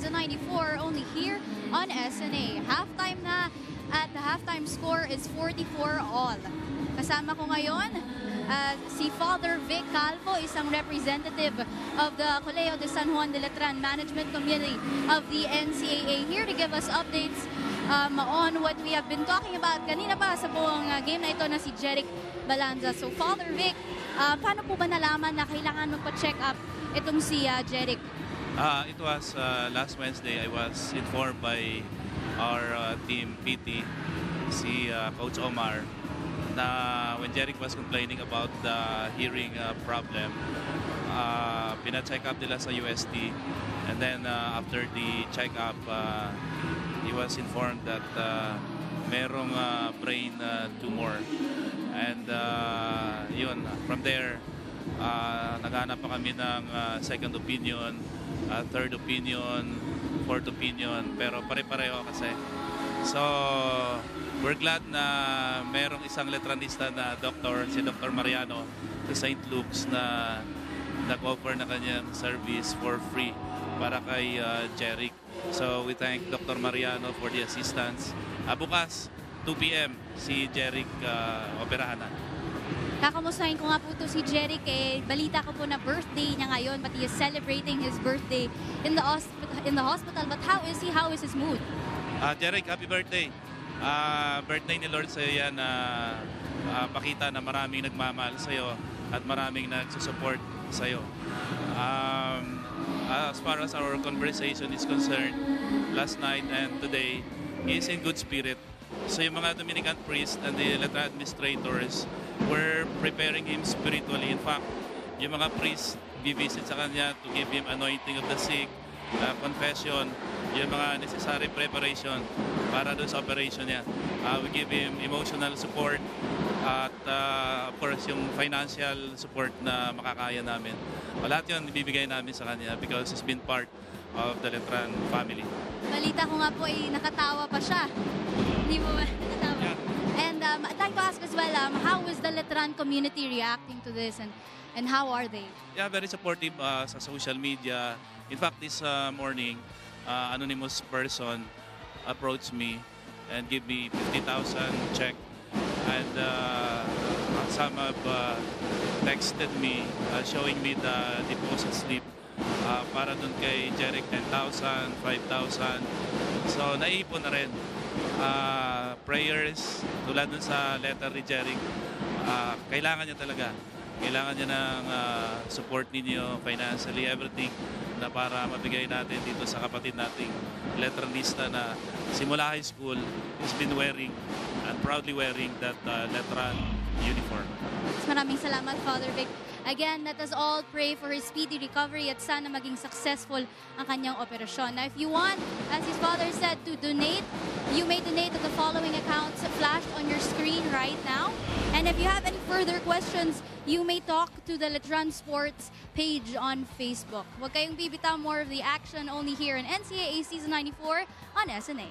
Season 94 only here on SNA. Halftime na at the halftime score is 44-all. Kasama ko ngayon si Father Vic Calvo, isang representative of the Colegio de San Juan de Letran Management Committee of the NCAA, here to give us updates on what we have been talking about kanina pa sa buong game na ito na si Jeric Balanza. So Father Vic, paano po ba nalaman na kailangan magpa-check up itong si Jeric? It was last Wednesday. I was informed by our team PT, si Coach Omar, na when Jeric was complaining about the hearing problem, pina-check up nila sa UST, and then after the check-up, he was informed that merong brain tumor, and yun, from there naghanap pa kami ng second opinion, third opinion, fourth opinion, pero pare-pareho kasi. So we're glad na merong isang letranista na doctor, si Dr. Mariano sa St. Luke's, na nag-offer na kanyang service for free para kay Jeric. So we thank Dr. Mariano for the assistance. Bukas, 2 p.m. si Jeric operahan na. Kakamustahin ko nga po ito si Jeric. Balita ko po na birthday niya ngayon, but he is celebrating his birthday in the hospital. But how is he? How is his mood? Jeric, happy birthday. Birthday ni Lord sa'yo yan, pakita na maraming nagmamahal sa'yo at maraming nagsusupport sa'yo. As far as our conversation is concerned, last night and today, he is in good spirit. So yung mga Dominican priests and the Letran administrators were preparing him spiritually. In fact, yung mga priests visit sa kanya to give him anointing of the sick, confession, yung mga necessary preparation para doon sa operation niya. We give him emotional support at of course yung financial support na makakaya namin. Lahat yun ibibigay namin sa kanya because he's been part of the Letran family. Balita ko nga po ay nakatawa pa siya. Hindi mo ba nakatawa? Yeah. And I'd like to ask as well, how is the Letran community reacting to this, and how are they? Yeah, very supportive sa social media. In fact, this morning, anonymous person approached me and give me 50,000 check, and some have texted me showing me the deposit slip para dun kay Jeric, 10,000, 5,000. So naipon na rin. Prayers tulad dun sa letter ni Jeric, kailangan niya talaga. Kailangan niya ng support ninyo financially, everything, na para mabigay natin dito sa kapatid nating letranista na simula high school has been wearing and proudly wearing that Letran uniform. Maraming salamat, Father Vic. Again, let us all pray for his speedy recovery at sana maging successful ang kanyang operasyon. Now, if you want, as his father said, to donate, you may donate to the following accounts flashed on your screen right now. And if you have any further questions, you may talk to the Letran Sports page on Facebook. Huwag kayong bibitaw, more of the action only here in NCAA Season 94 on SNA.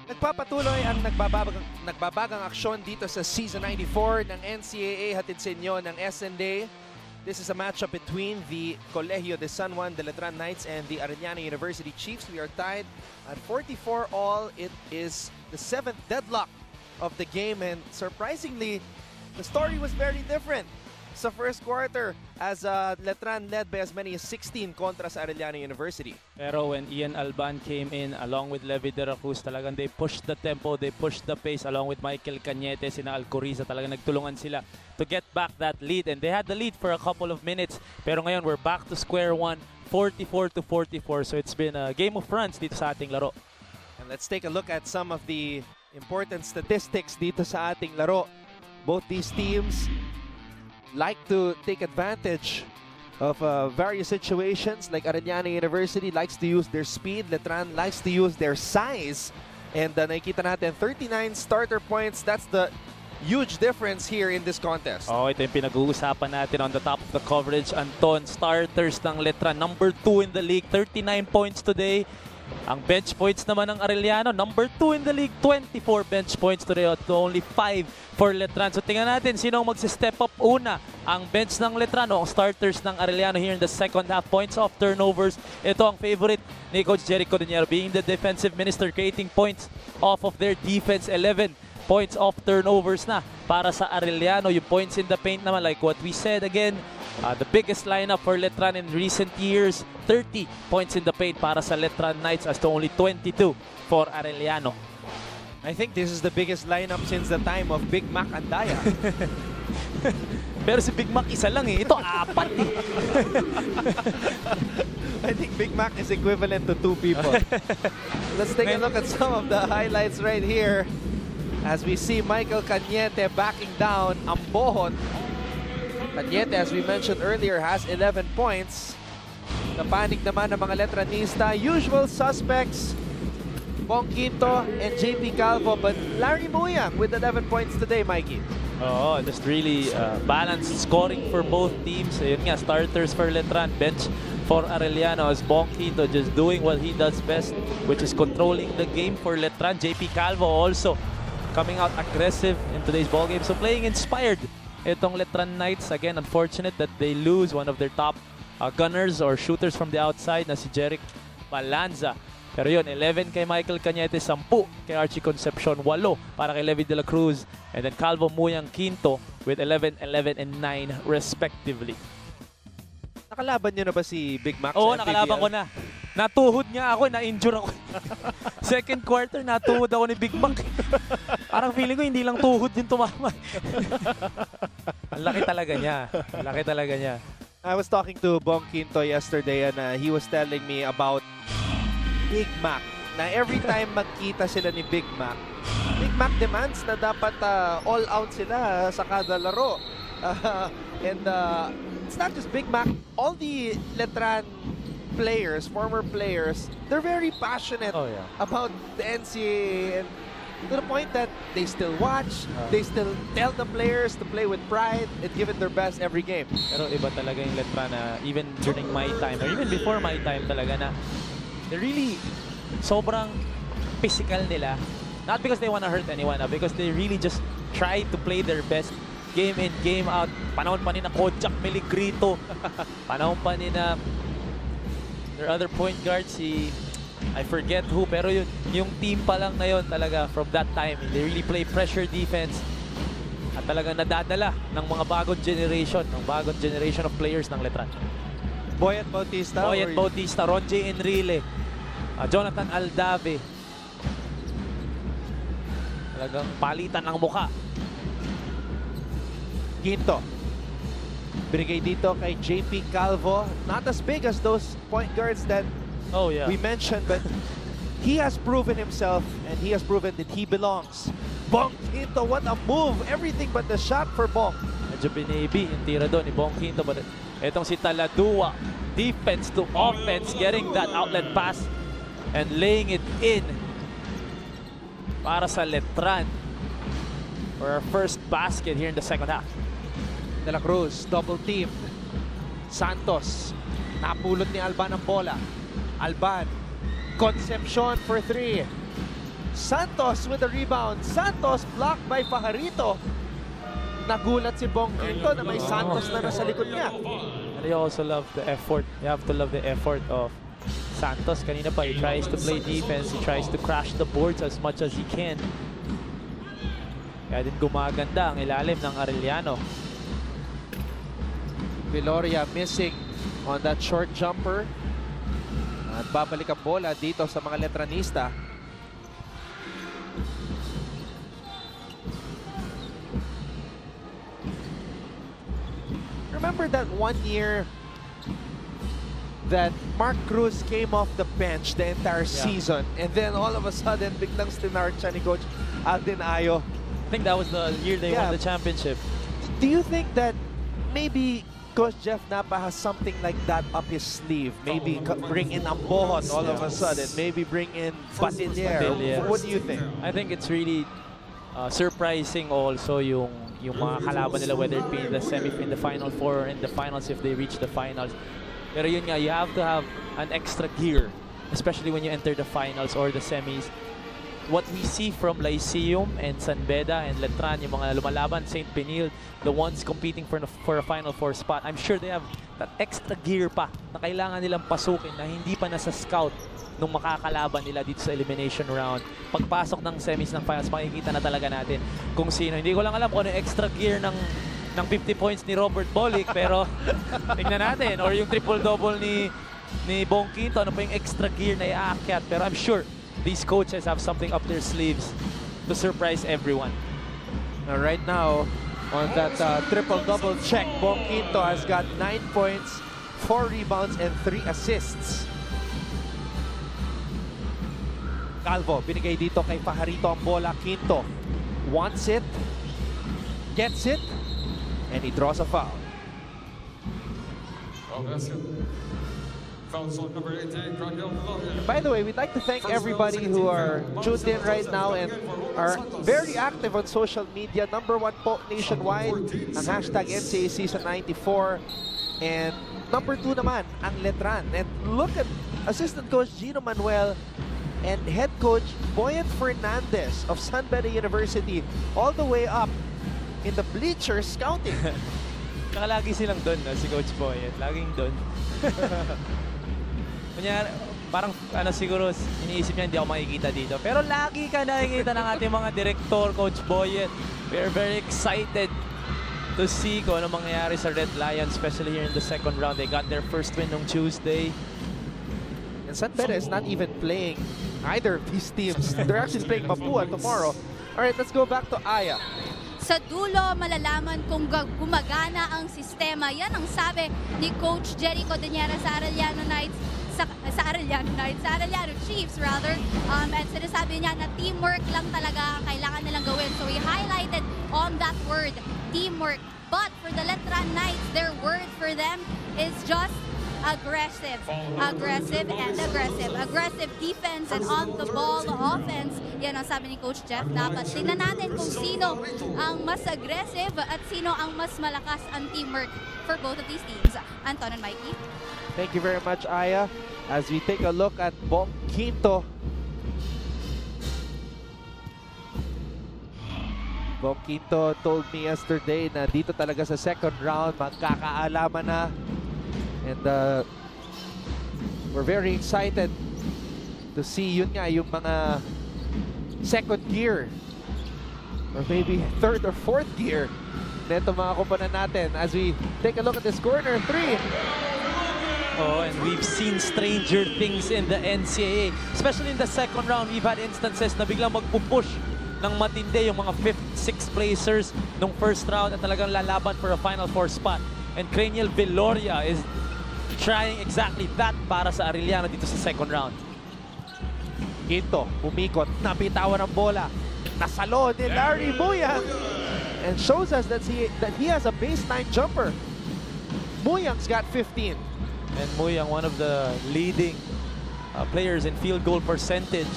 Nagpapatuloy ang nagbabagang aksyon dito sa Season 94 ng NCAA, hatid sa inyo ng SNA. This is a matchup between the Colegio de San Juan de Letran Knights and the Arellano University Chiefs. We are tied at 44-all. It is the 7th deadlock of the game, and surprisingly, the story was very different sa first quarter as Letran led by as many as 16 kontra sa Arellano University. Pero when Ian Alban came in along with Levi de la Cruz, talagang they pushed the tempo, they pushed the pace along with Michael Cañete, sina Alcoriza, talagang nagtulungan sila to get back that lead, and they had the lead for a couple of minutes. Pero ngayon we're back to square one, 44-44, so it's been a game of runs dito sa ating laro. And let's take a look at some of the important statistics dito sa ating laro. Both these teams like to take advantage of various situations. Like Arellano University likes to use their speed, Letran likes to use their size, and nakikita natin 39 starter points. That's the huge difference here in this contest. Oh, ito yung pinag-uusapan natin on the top of the coverage. Anton, starters ng Letran, number 2 in the league, 39 points today. Ang bench points naman ng Arellano, number 2 in the league, 24 bench points today to only 5 for Letran. So tingnan natin sino ang magsi-step up una. Ang bench ng Letran o ang starters ng Arellano here in the second half. Points off turnovers. Ito ang favorite ni Coach Jericho Diniero, being the defensive minister, creating points off of their defense. 11 points off turnovers na para sa Arellano. Yung points in the paint naman, like what we said again, the biggest lineup for Letran in recent years, 30 points in the paint para sa Letran Knights as to only 22 for Arellano. I think this is the biggest lineup since the time of Big Mac Andaya. Pero si Big Mac isa lang eh. Ito apat eh. I think Big Mac is equivalent to 2 people. Let's take a look at some of the highlights right here. As we see Michael Cañete backing down Ambohon. Cañete, as we mentioned earlier, has 11 points. Napanik naman ng mga Letranista. Usual suspects, Bong Quinto and JP Calvo, but Larry Muyang with 11 points today, Mikey. Oh, just really balanced scoring for both teams. Ayun nga, starters for Letran, bench for Arellano as Bong Quinto just doing what he does best, which is controlling the game for Letran. JP Calvo also coming out aggressive in today's ball game. So playing inspired itong Letran Knights. Again, unfortunate that they lose one of their top gunners or shooters from the outside na si Jeric Balanza. Pero yun, 11 kay Michael Cañete, 10 kay Archie Concepcion, 8 para kay Levi de la Cruz, and then Calvo Muyang Quinto with 11, 11, and 9 respectively. Nakalaban nyo na ba si Big Mac? Oo, sa nakalaban MPBL? ko na. Natuhod nga ako, na-injure ako. Second quarter, natuhod ako ni Big Mac. Parang feeling ko hindi lang tuhod yung tumama. Ang laki talaga niya. Ang laki talaga niya. I was talking to Bong Quinto yesterday and he was telling me about Big Mac. Na every time magkita sila ni Big Mac demands na dapat all out sila sa kada laro. And it's not just Big Mac. All the Letran players, former players, they're very passionate about the NCAA, and to the point that they still watch, they still tell the players to play with pride and give it their best every game. Pero iba talaga yung Letran na even during my time or even before my time talaga na they're really sobrang physical nila. Not because they want to hurt anyone, because they really just try to play their best game in, game out. Panahon pa ni na Kojak Miligrito. Panahon pa ni na their other point guard, I forget who, pero yun, yung team pa lang na yun talaga from that time. They really play pressure defense at talagang nadadala ng mga bagong generation of players ng Letran. Boyet Bautista, Ron J. Enrile, Jonathan Aldave. Talagang palitan ng muka. Quinto. Binigay dito kay JP Calvo. Not as big as those point guards that we mentioned, but he has proven himself and he has proven that he belongs. Bong Quinto, what a move! Everything but the shot for Bong. Medyo binibi yung tira doon ni Bong Quinto, but itong si Taladua, defense to offense, getting that outlet pass and laying it in para sa Letran for our first basket here in the second half. De la Cruz, double teamed. Santos, napulot ni Alban ang bola. Alban, Concepcion for 3. Santos with the rebound. Santos blocked by Fajarito. Nagulat si Bong Quinto na may Santos na nasa likod niya. And I also love the effort. You have to love the effort of Santos. Kanina pa, he tries to play defense. He tries to crash the boards as much as he can. Kaya din gumaganda ang ilalim ng Arellano. Viloria missing on that short jumper. At babalik ang bola dito sa mga Letranista. Remember that one year that Mark Cruz came off the bench the entire season, and then all of a sudden biglang stinart siya ni Coach Alden Ayo. I think that was the year they won the championship. Do you think that maybe Coach Jeff Napa has something like that up his sleeve? Maybe bring in Ambohon all of a sudden. Maybe bring in Batiller. What do you think? I think it's really surprising also yung mga kalaban nila, whether it be in the Final Four or in the finals if they reach the finals. Pero yun nga, you have to have an extra gear especially when you enter the finals or the semis. What we see from Lyceum and San Beda and Letran, yung mga lumalaban, St. Benilde, the ones competing for a Final Four spot, I'm sure they have that extra gear pa na kailangan nilang pasukin na hindi pa nasa scout nung makakalaban nila dito sa elimination round. Pagpasok ng semis ng finals, makikita na talaga natin kung sino. Hindi ko lang alam kung ano yung extra gear ng 50 points ni Robert Bolick, pero tingnan natin. Or yung triple-double ni Bong Quinto, ano pa yung extra gear na iaakyat. Pero I'm sure these coaches have something up their sleeves to surprise everyone. Right now, on that triple-double check, Bong Quinto has got 9 points, 4 rebounds, and 3 assists. Calvo, binigay dito kay Pajarito ang bola. Quinto wants it, gets it, and he draws a foul. By the way, we'd like to thank everybody who are tuned in right now and are very active on social media. #1 po nationwide, ang hashtag NCAA Season 94. And #2 naman, ang Letran. And look at Assistant Coach Gino Manuel and Head Coach Boyan Fernandez of San Beda University all the way up in the bleachers scouting. Lagi silang doon, si Coach Boyan. Laging doon. Kunyari, parang siguro iniisip niya hindi ako makikita dito. Pero lagi ka nakikita ng ating mga direktor, Coach Boyet. We're very excited to see kung ano mangyayari sa Red Lions, especially here in the second round. They got their first win on Tuesday. And San Beda is not even playing either of these teams. They're actually playing Mapua tomorrow. All right, let's go back to Aya. Sa dulo, malalaman kung gumagana ang sistema. Yan ang sabi ni Coach Jericho Daniera sa Arellano Chiefs rather. And sinasabi niya na teamwork lang talaga ang kailangan nilang gawin. So he highlighted on that word, teamwork. But for the Letran Knights, their word for them is just aggressive. Aggressive and aggressive. Aggressive defense and on-the-ball offense. Yan ang sabi ni Coach Jeff. Dapat tingnan natin kung sino ang mas aggressive at sino ang mas malakas ang teamwork for both of these teams. Anton and Mikey. Thank you very much, Aya. As we take a look at Bong Quinto. Bong Quinto told me yesterday na dito talaga sa second round magkakaalaman na. And we're very excited to see yun nga yung mga second gear or maybe third or fourth gear neto mga kumpanan natin as we take a look at this corner 3. Oh, and we've seen stranger things in the NCAA. Especially in the second round, we've had instances na biglang magpupush ng matindi yung mga 5th, 6th placers nung first round at talagang lalaban for a Final Four spot. And Cranial Veloria is trying exactly that para sa Arellano dito sa second round. Quinto, umikot, napitawan ang bola. Nasalo ni Larry Muyang and shows us that he has a baseline jumper. Muyang's got 15. And Muyang, one of the leading players in field goal percentage.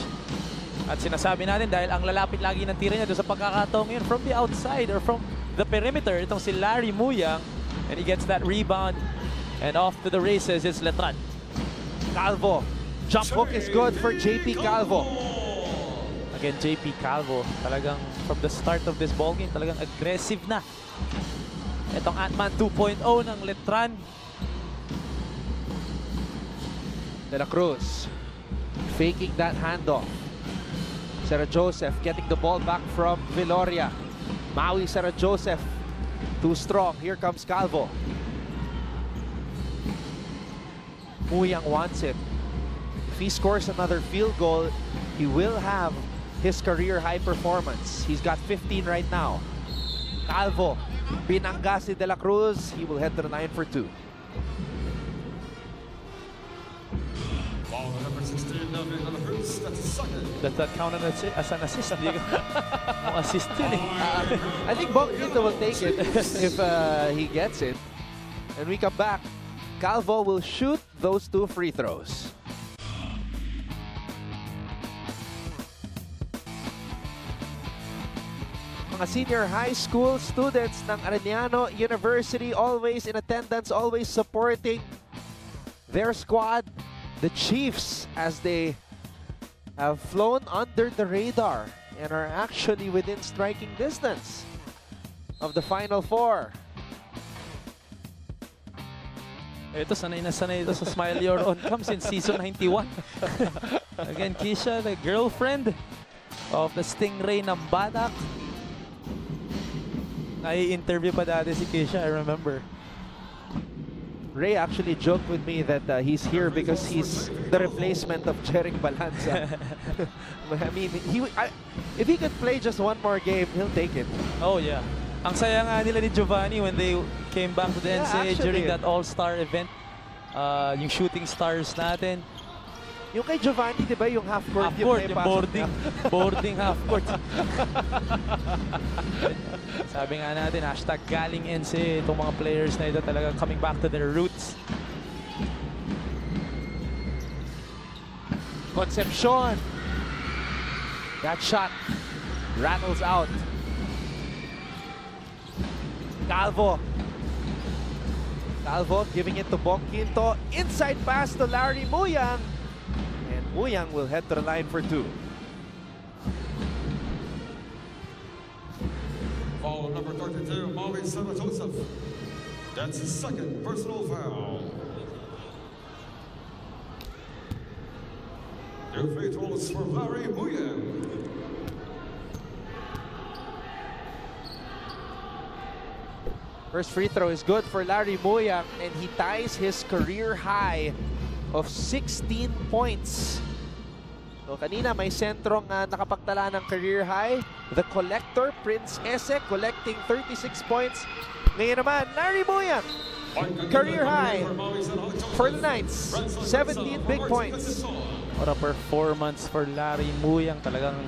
At sinasabi natin dahil ang lalapit lagi ng tira niya doon sa pagkakataong yun from the outside or from the perimeter. Itong si Larry Muyang. And he gets that rebound. And off to the races, it's Letran. Calvo. Jump hook is good for JP Calvo. Again, JP Calvo, talagang from the start of this ballgame, talagang aggressive na. Itong Ant-Man 2.0 ng Letran. De La Cruz faking that handoff. Sarah Joseph getting the ball back from Veloria. Maui Sarah Joseph. Too strong. Here comes Calvo. Muyang wants it. If he scores another field goal, he will have his career high performance. He's got 15 right now. Calvo, binangga si De La Cruz. He will head to the 9 for 2. Does that count as an assist? Assist yun eh. I think Bong Quinto will take it if he gets it. And we come back. Calvo will shoot those 2 free throws. Mga senior high school students ng Arellano University, always in attendance, always supporting their squad. the Chiefs, as they have flown under the radar and are actually within striking distance of the Final Four. Ito, sanay na sanay ito sa Smile Your Own Come since season 91. Again, Keisha, the girlfriend of the Stingray ng Batak. Nai-interview pa dati si Keisha, I remember. Ray actually joked with me that he's here because he's the replacement of Jeric Balanza. I mean, if he could play just one more game, he'll take it. Oh yeah. Ang saya nga nila ni Giovanni when they came back to the NCAA during that All-Star event. Yung shooting stars natin. Yung kay Giovanni, di ba, yung half-court yung boarding half-court. Sabi nga natin, hashtag galing NCAA, itong mga players na ito talaga coming back to their roots. Concepcion. That shot rattles out. Calvo giving it to Bong Quinto. Inside pass to Larry Muyang. And Muyang will head to the line for two. Foul number 32, Maui Joseph. That's his second personal foul. Two free throws for Larry Muyang. First free throw is good for Larry Muyang, and he ties his career high of 16 points. So kanina may sentrong nakapagtala ng career high. The collector, Prince Ese, collecting 36 points. Ngayon naman, Larry Muyang, career high for the Knights. 17 big points. What a performance for Larry Muyang. Talagang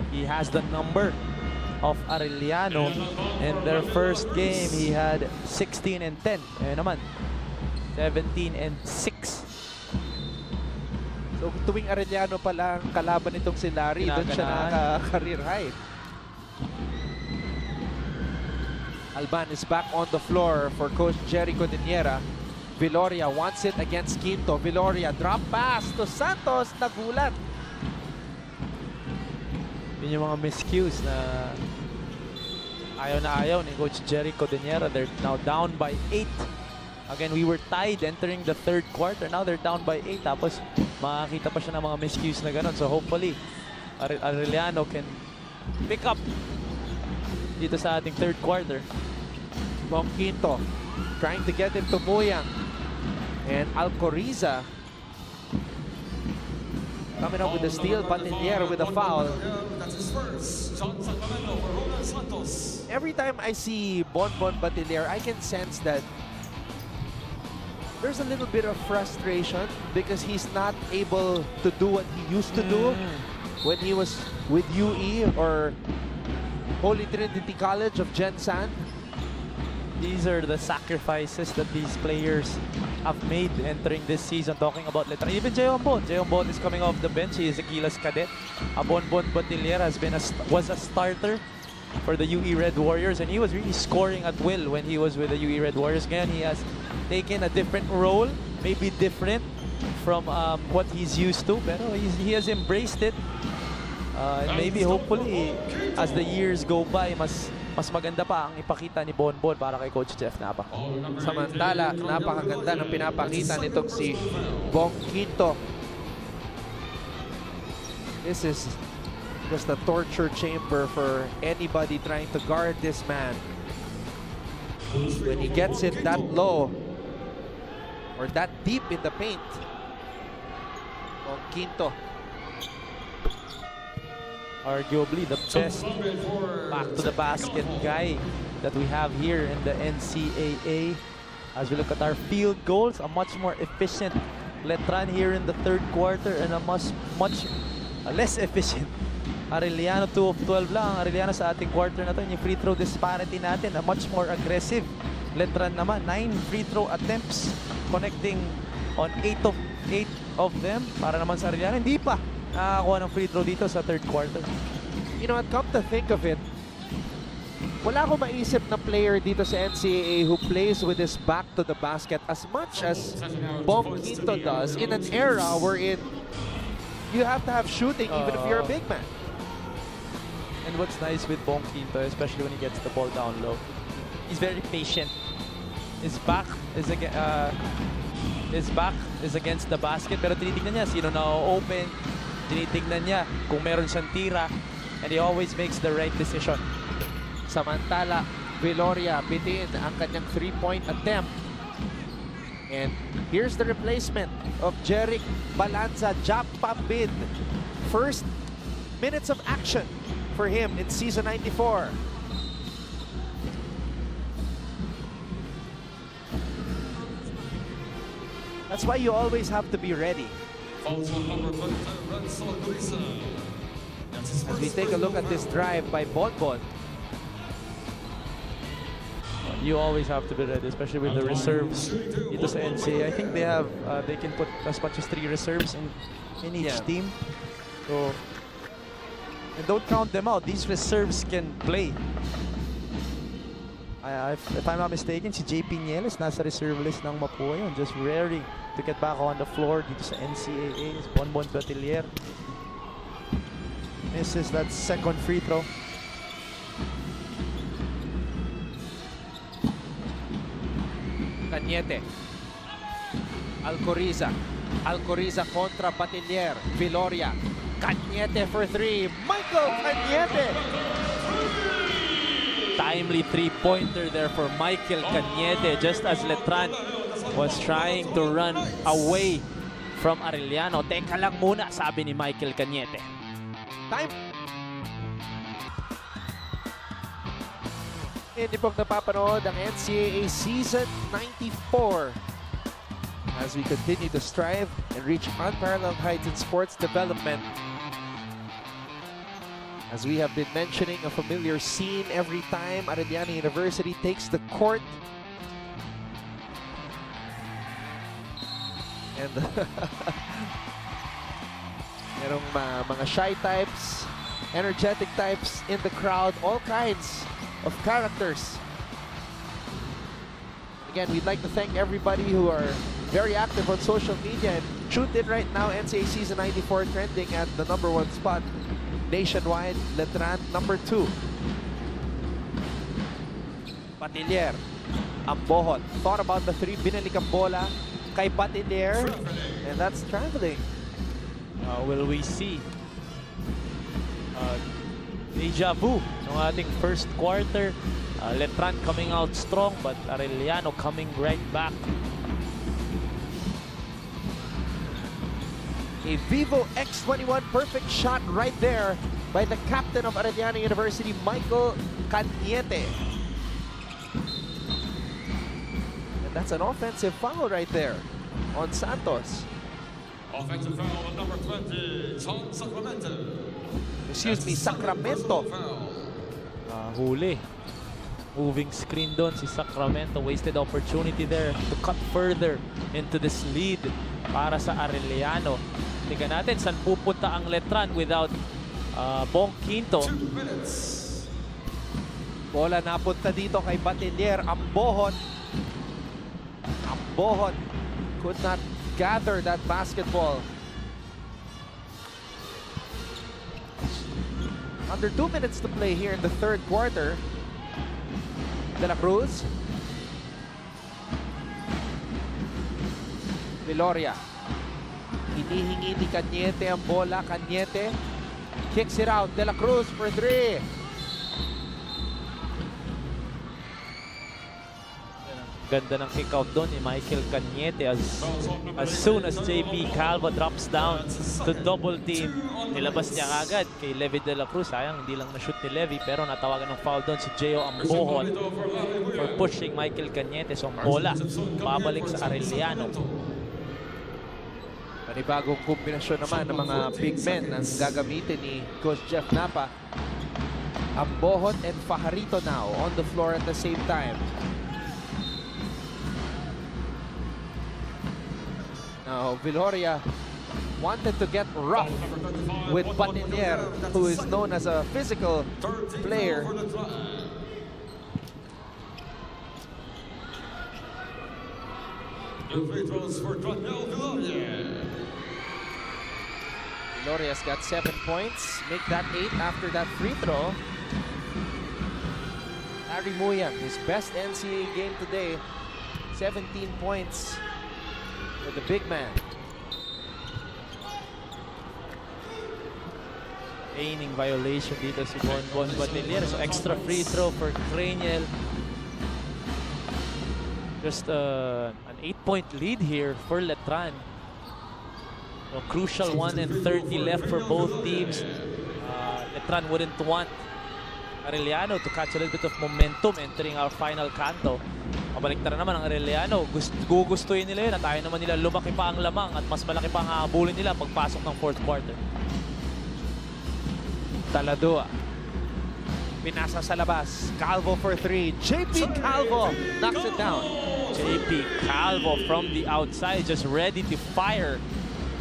he has the number of Arellano. In their first game, he had 16 and 10. Ayun naman, 17 and 6. So tuwing Arellano pa lang kalaban nitong si Larry, doon siya naka-career high. Alban is back on the floor for Coach Jerry Codiniera. Viloria wants it against Quinto. Viloria, drop pass to Santos, nagulat. Yun yung mga miscues na ayaw ni Coach Jerry Codiniera. They're now down by 8. Again, we were tied entering the third quarter. Now they're down by 8. Tapos makakita pa siya ng mga miscues na ganun. So hopefully, Arellano can pick up dito sa ating third quarter. Bong Quinto trying to get him to Muyang. And Alcoriza coming up with the steal, Batinier with a foul. Every time I see Bonbon Batinier, I can sense that there's a little bit of frustration because he's not able to do what he used to do when he was with UE or Holy Trinity College of Gensan. These are the sacrifices that these players have made entering this season. Talking about Letran, even Jeon Bon is coming off the bench. He is a Gilas cadet. Bonbon Batinier was a starter for the UE Red Warriors, and he was really scoring at will when he was with the UE Red Warriors. Again, he has taken a different role, maybe different from what he's used to, but he has embraced it. And maybe, hopefully, as the years go by, mas maganda pa ang ipakita ni Bonbon para kay Coach Jeff Napa. Samantala, napakaganda ng pinapakita nitong si Bong Quinto. This is just a torture chamber for anybody trying to guard this man. When he gets it that low or that deep in the paint, Bong Quinto, arguably the best back to the basket guy that we have here in the NCAA. As we look at our field goals, a much more efficient Letran here in the third quarter and a much less efficient Arellano. 2 of 12 lang Arellano sa ating quarter na to. Yung free throw disparity natin, a much more aggressive Letran naman. 9 free throw attempts, connecting on 8 of them. Para naman sa Arellano, hindi pa nakakuha ng free throw dito sa third quarter. You know what, come to think of it, Wala akong maisip na player dito sa NCAA who plays with his back to the basket as much as Bong Quinto does in an era wherein you have to have shooting even if you're a big man. And what's nice with Bong Quinto, especially when he gets the ball down low, he's very patient. His back is against the basket, pero tinitignan niya sino na open, tinitignan niya kung meron siyang tira, and he always makes the right decision. Samantala, Viloria bitin ang kanyang three-point attempt. And here's the replacement of Jeric Balanza, jump pop bid. First minutes of action for him in season 94. That's why you always have to be ready. As we take a look at this drive by Bonbon. You always have to be ready, especially with the reserves dito sa NCAA. I think they can put as much as 3 reserves in each team. So, and don't count them out. These reserves can play. If I'm not mistaken, si JP Nieles nasa reserve list ng Mapua yun, just raring to get back on the floor dito sa NCAA. Bonbon Batilier misses that second free throw. Cañete. Alcoriza contra Batilier. Viloria. Cañete for 3. Michael Cañete. Timely three-pointer there for Michael Cañete, just as Letran was trying to run away from Arellano. Teka lang muna, sabi ni Michael Cañete. Time. Hindi pong napapanood ang NCAA Season 94 as we continue to strive and reach unparalleled heights in sports development. As we have been mentioning, a familiar scene every time Arellano University takes the court. And merong mga shy types, energetic types in the crowd, all kinds of characters. Again, we'd like to thank everybody who are very active on social media and tuned in right now. NCAA Season 94 trending at the #1 spot nationwide. Letran #2. Batilier, Ambohon. Thought about the 3, binalik ang bola kay Batilier, and that's traveling. Will we see deja vu ng ating first quarter? Letran coming out strong, but Arellano coming right back. A Vivo X21 perfect shot right there by the captain of Arellano University, Michael Cañete. And that's an offensive foul right there on Santos. Offensive foul on number 20, Tom Sacramento. Excuse me, Sacramento. Huli. Moving screen doon si Sacramento. Wasted opportunity there to cut further into this lead para sa Arellano. Tingnan natin saan pupunta ang Letran without Bong Quinto. 2 minutes. Bola napunta dito kay Batilier. Ambohon could not gather that basketball. Under 2 minutes to play here in the third quarter. De La Cruz. Viloria. Hinihingi ni Cañete ang bola. Cañete kicks it out. De La Cruz for 3. Ganda ng kick out doon ni Michael Cañete as soon as JP Calvo drops down to double team. Nilabas niya agad kay Levi De La Cruz. Sayang, hindi lang na-shoot ni Levi, pero natawagan ng foul doon si Gio Ambohon for pushing Michael Cañete. So, bola babalik sa Arellano. Panibagong kombinasyon naman ng mga big men ang gagamitin ni Coach Jeff Napa. Ambohon and Fajarito now on the floor at the same time. Now, Viloria wanted to get rough with Batilier, who is known as a physical player. And free throws for Daniel Viloria. Viloria's got 7 points. Make that 8 after that free throw. Harry Muyang, his best NCAA game today. 17 points for the big man. Aiming violation dito si Bon Badilier. So extra free throw for Craniel. Just an 8-point lead here for Letran. A crucial 1 and 30 left for both teams. Letran wouldn't want Arellano to catch a little bit of momentum entering our final canto. Mabaliktara naman ang Arellano. Gugustuhin nila yun at ayaw naman nila lumaki pa ang lamang at mas malaki pa ang hahabulin nila pagpasok ng fourth quarter. Taladua. Pinasa sa labas. Calvo for 3. JP Calvo knocks it down. JP Calvo from the outside, just ready to fire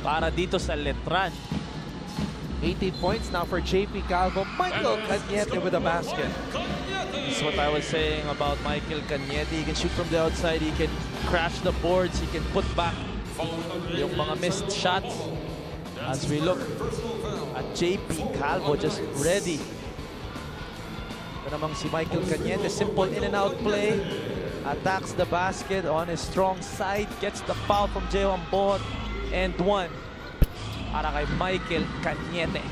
para dito sa Letran. 18 points now for JP Calvo. Michael Cañete with a basket. This is what I was saying about Michael Cañete. He can shoot from the outside, he can crash the boards, he can put back yung mga missed shots. As we look at JP Calvo just ready. Ito namang si Michael Cañete, simple in and out play. Attacks the basket on his strong side, gets the foul from Juan and 1 para kay Michael Cañete.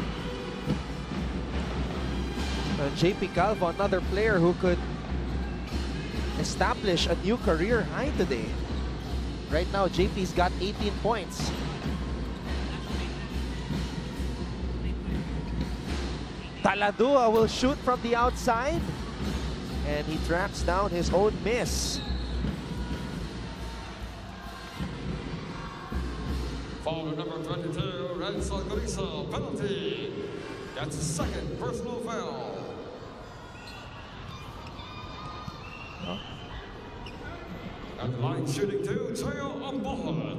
JP Calvo, another player who could establish a new career high today. Right now, JP's got 18 points. Taladua will shoot from the outside. And he tracks down his own miss. Foul number 22, Renzo Gurisa, penalty. That's his second personal foul. And line shooting to Cheo Ambohot.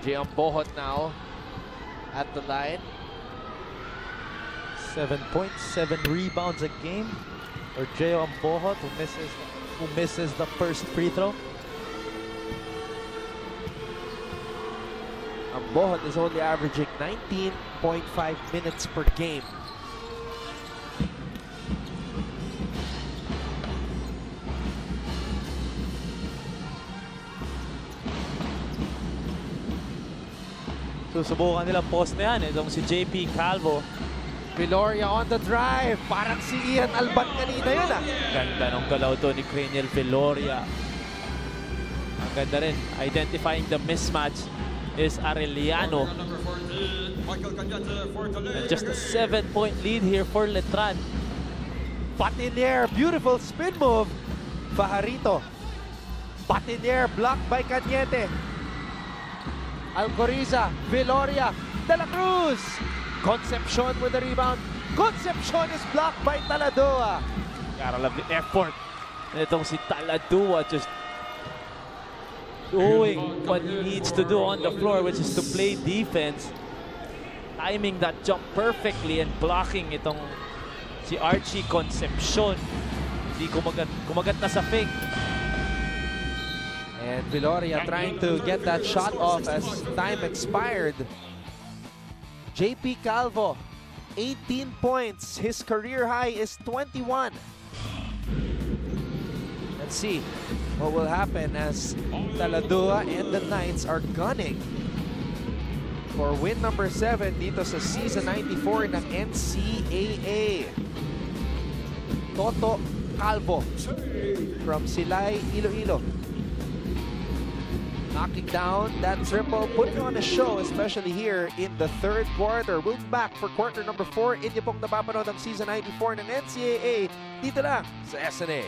Jay Ambohot now at the line. 7 points, 7 rebounds a game for Jay Ambohot, who misses the first free throw. Ambohot is only averaging 19.5 minutes per game. Susubukan nilang post na yan. Itong si JP Calvo. Viloria on the drive. Parang si Ian Alban kanina yun ah. Ganda nung galaw to ni Craniel Viloria. Ang ganda rin. Identifying the mismatch is Arellano. And just a 7-point lead here for Letran. Patinier, beautiful spin move. Fajarito. Patinier blocked by Cañete. Alcoriza, Viloria, De La Cruz. Concepcion with the rebound. Concepcion is blocked by Taladua. Gotta love the effort. Itong si Taladua just doing what he needs to do on the floor, which is to play defense. Timing that jump perfectly and blocking itong si Archie Concepcion. Hindi kumagat na sa fake. And Viloria trying to get that shot off as time expired. JP Calvo, 18 points. His career high is 21. Let's see what will happen as Taladua and the Knights are gunning for win number 7 dito sa season 94 ng NCAA. Toto Calvo from Silay, Iloilo. Knocking down that triple, putting on a show, especially here in the third quarter. We'll be back for quarter number 4. Inyo pong napapanood ang season 94 ng NCAA dito lang sa SNA.